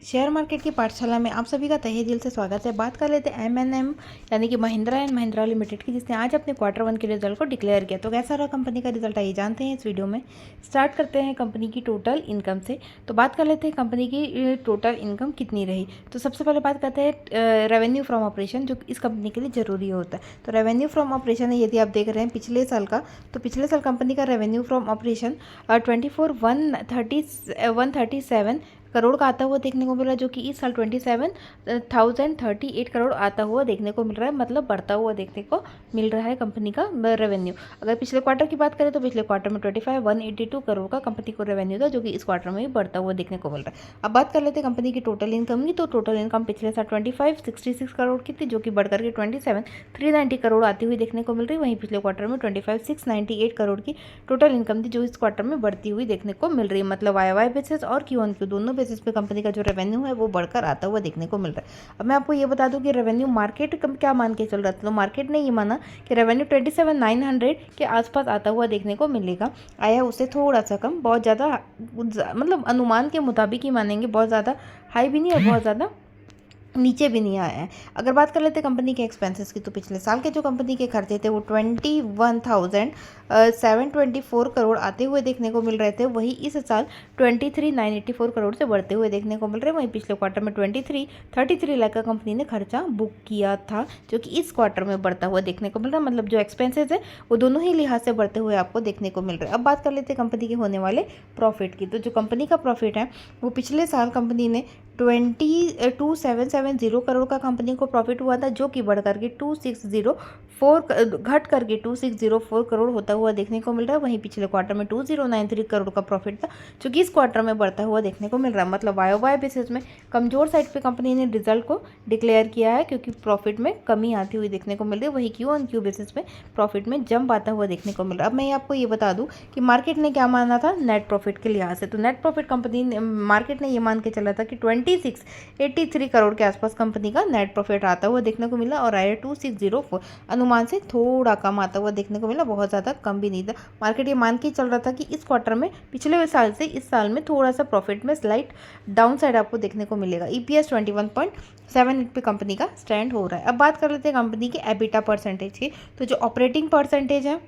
Share market की पाठशाला में आप सभी का तहे दिल से स्वागत है। बात कर लेते हैं एमएनएम यानी कि महिंद्रा एंड महिंद्रा लिमिटेड की, जिसने आज अपने Q1 के रिजल्ट को डिक्लेयर किया। तो कैसा रहा कंपनी का रिजल्ट, आइए जानते हैं इस वीडियो में। स्टार्ट करते हैं कंपनी की टोटल इनकम से। तो बात कर लेते हैं कंपनी की टोटल इनकम कितनी रही। तो सबसे पहले बात करते हैं रेवेन्यू फ्रॉम ऑपरेशन, जो इस कंपनी के लिए ज़रूरी होता है। तो रेवेन्यू फ्रॉम ऑपरेशन है, यदि आप देख रहे हैं पिछले साल का, तो पिछले साल कंपनी का रेवेन्यू फ्रॉम ऑपरेशन 137 करोड़ का आता हुआ देखने को मिल रहा है, जो कि इस साल 27,038 करोड़ आता हुआ देखने को मिल रहा है, मतलब बढ़ता हुआ देखने को मिल रहा है कंपनी का रेवेन्यू। अगर पिछले क्वार्टर की बात करें तो पिछले क्वार्टर में 25,182 करोड़ का कंपनी को रेवेन्यू था, जो कि इस क्वार्टर में भी बढ़ता हुआ देखने को मिल रहा है। अब बात कर लेते हैं कंपनी की टोटल इनकम की। तो टोटल इनकम पिछले साल 2566 करोड़ की थी, जो कि बढ़कर के 27,390 करोड़ आती हुई देखने को मिल रही है। वहीं पिछले क्वार्टर में 25,698 करोड़ की टोटल इनकम थी, जो इस क्वार्टर में बढ़ती हुई देखने को मिल रही है। मतलब YoY बेसिस और Q1Q दोनों बेसिस पे कंपनी का जो रेवेन्यू है वो बढ़कर आता हुआ देखने को मिल रहा है। अब मैं आपको ये बता दूं कि रेवेन्यू मार्केट क्या मान के चल रहा था। तो मार्केट ने ये माना कि रेवेन्यू 27,900 के आसपास आता हुआ देखने को मिलेगा। आया उससे थोड़ा सा कम, बहुत ज़्यादा मतलब अनुमान के मुताबिक ही मानेंगे, बहुत ज़्यादा हाई भी नहीं और बहुत ज़्यादा नीचे भी नहीं आया है। अगर बात कर लेते हैं कंपनी के एक्सपेंसेस की, तो पिछले साल के जो कंपनी के खर्चे थे वो 21,724 करोड़ आते हुए देखने को मिल रहे थे। वही इस साल 23,984 करोड़ से बढ़ते हुए देखने को मिल रहे हैं। वहीं पिछले क्वार्टर में 33 लाख का कंपनी ने खर्चा बुक किया था, जो कि इस क्वार्टर में बढ़ता हुआ देखने को मिल रहा है। मतलब जो एक्सपेंसेस है वो दोनों ही लिहाज से बढ़ते हुए आपको देखने को मिल रहा है। अब बात कर लेते हैं कंपनी के होने वाले प्रॉफिट की। तो जो कंपनी का प्रॉफिट है वो पिछले साल कंपनी ने 2770 करोड़ का कंपनी को प्रॉफिट हुआ था, जो कि बढ़ करके 260 करोड़ होता हुआ देखने को मिल रहा है। वहीं पिछले क्वार्टर में 2093 करोड़ का प्रॉफिट था, जो कि इस क्वार्टर में बढ़ता हुआ देखने को मिल रहा है। मतलब YoY बेसिस में कमजोर साइड पे कंपनी ने रिजल्ट को डिक्लेयर किया है, क्योंकि प्रॉफिट में कमी आती हुई देखने को मिल रही है। वही Q1Q बेसिस में प्रॉफिट में जंप आता हुआ देखने को मिल रहा है। अब मैं आपको ये बता दूं कि मार्केट ने क्या माना था नेट प्रॉफिट के लिहाज से। तो नेट प्रॉफिट कंपनी मार्केट ने ये मान के चला था कि 2683 करोड़ के आसपास कंपनी का नेट प्रॉफिट आता हुआ देखने को मिला, और आया 2604, अनुमान से थोड़ा कम आता हुआ देखने को मिला, बहुत ज़्यादा कम भी नहीं था। मार्केट ये मान के चल रहा था कि इस क्वार्टर में पिछले साल से इस साल में थोड़ा सा प्रॉफिट में स्लाइट डाउन साइड आपको देखने को मिलेगा। EPS 21.78 पे कंपनी का स्टैंड हो रहा है। अब बात कर लेते हैं कंपनी के EBITDA परसेंटेज की। तो जो ऑपरेटिंग परसेंटेज है,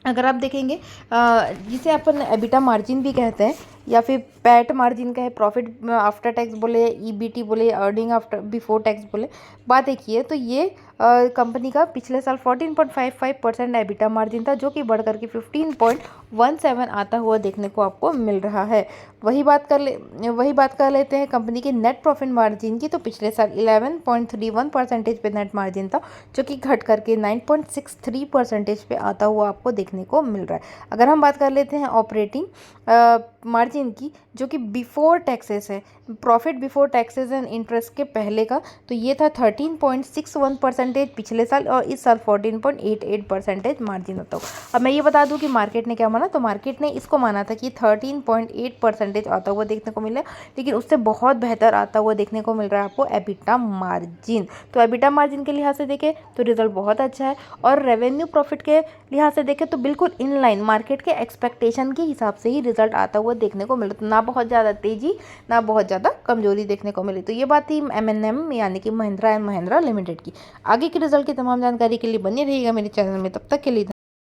अगर आप देखेंगे जिसे अपन EBITDA मार्जिन भी कहते हैं या फिर पैट मार्जिन का है, प्रॉफिट आफ्टर टैक्स बोले, EBT बोले, अर्निंग आफ्टर बिफोर टैक्स बोले, बात एक ही है। तो ये कंपनी का पिछले साल 14.55% EBITDA मार्जिन था, जो कि बढ़ करके 15.17 आता हुआ देखने को आपको मिल रहा है। वही बात कर लेते हैं कंपनी के नेट प्रॉफिट मार्जिन की। तो पिछले साल 11.31% पे नेट मार्जिन था, जो कि घट करके 9.63% पे आता हुआ आपको देखने को मिल रहा है। अगर हम बात कर लेते हैं ऑपरेटिंग मार्जिन की, जो कि बिफोर टैक्सेस है, profit before taxes and interest के पहले का, तो ये था 13.61% पिछले साल, और इस साल 14.88% मार्जिन होता हो। अब मैं ये बता दूं कि मार्केट ने क्या माना। तो मार्केट ने इसको माना था कि 13.8% आता हुआ देखने को मिला, लेकिन उससे बहुत बेहतर आता हुआ देखने को मिल रहा है आपको EBITDA मार्जिन। तो EBITDA मार्जिन के लिहाज से देखें तो रिजल्ट बहुत अच्छा है, और रेवेन्यू प्रॉफिट के लिहाज से देखें तो बिल्कुल इन लाइन मार्केट के एक्सपेक्टेशन के हिसाब से ही रिजल्ट आता हुआ देखने को मिला। तो ना बहुत ज़्यादा तेजी ना बहुत ज़्यादा कमजोरी देखने को मिली। तो ये बात थी MNM यानी कि महिंद्रा एंड महिंद्रा लिमिटेड की। आगे के रिजल्ट की तमाम जानकारी के लिए बने रहिएगा मेरे चैनल में। तब तक के लिए